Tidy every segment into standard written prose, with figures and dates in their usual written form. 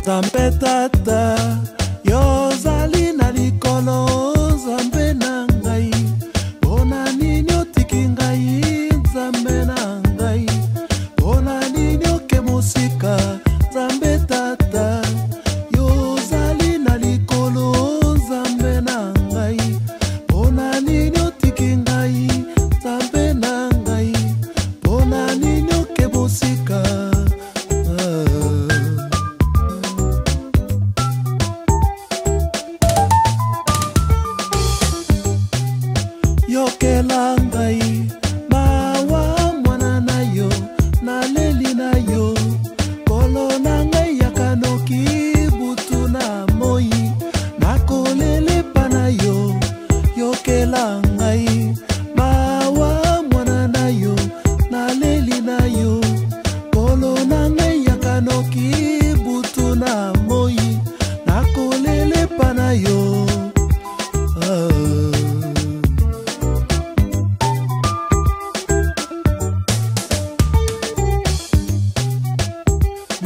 Nzambe tata yozali na likolo, Nzambe na ngai, mpona nini otiki ngai? Nzambe na ngai, mpona nini oke mosika? Nzambe tata yozali na likolo, Nzambe na ngai, mpona nini otiki ngai? Nzambe na ngai, mpona nini oke mosika? Yokela ngai mawa mwana na yo, naleli na yo, kolo na ngai yakanoki butu na moi, nakolelepa na yo. Yokela ngai mawa mwana na yo, naleli na yo, kolo na ngai yakanoki butu na moi, nakolelepa na yo.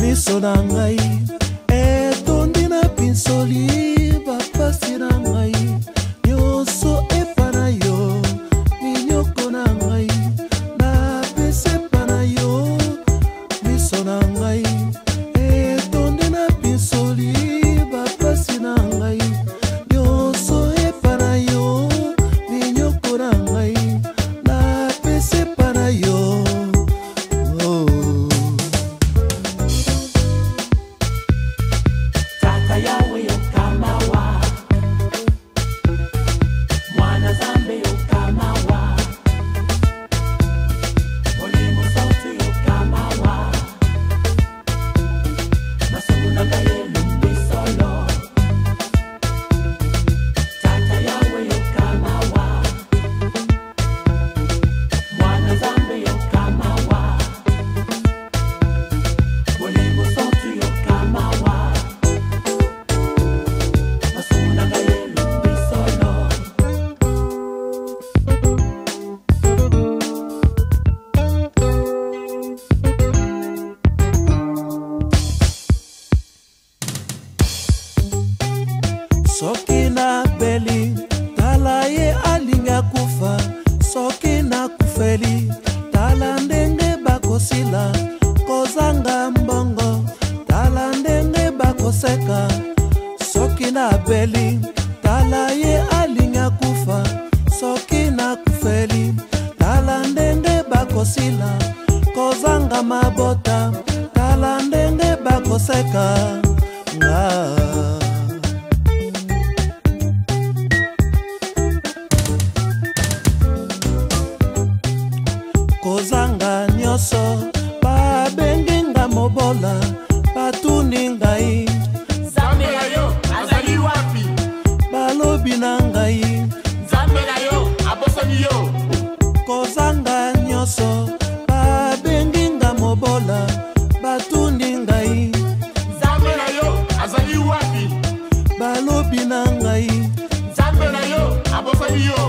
Miso na ngai etondi na pinsoli, bapasi na ngai nyonso epa na yo, minyoko na ngai napesi epa na yo. Miso na ngai etondi na pinsoli, bapasi na ngai nyonso epa na yo, minyoko na ngai napesi epa na yo. Soki na beli tala ye alinga kufa, soki na kufeli tala ndenge bakosila, kozanga mbongo tala ndenge bakoseka. Soki na beli tala ye alinga kufa, soki na kufeli tala ndenge bakosila, kozanga mabota tala ndenge bakoseka. Kozanga nyonso babengi nga mobola, batuni ngai Nzambe na yo azali wapi? balobi na ngai Nzambe na yo abosani yo. kozanga nyonso babengi nga mobola, batuni ngai Nzambe na yo azali wapi? balobi na ngai Nzambe na yo abosani yo.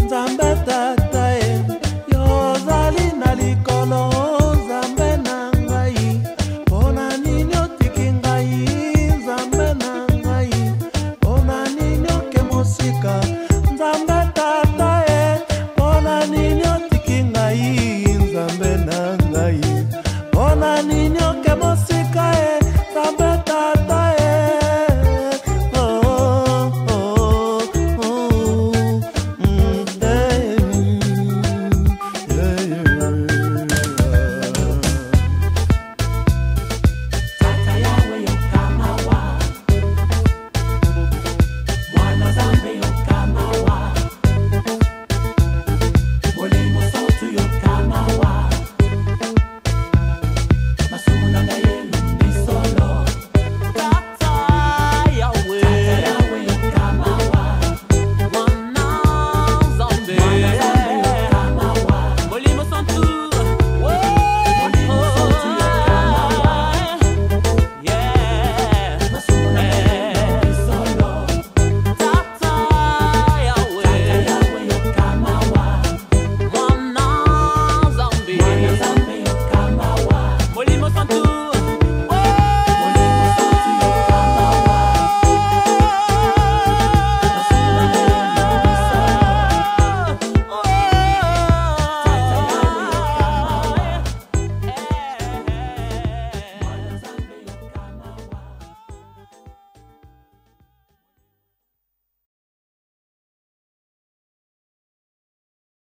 Nzambe tata yozali na likolo, Nzambe na ngai, mpona nini otiki ngai? Nzambe na ngai, mpona nini oke mosika?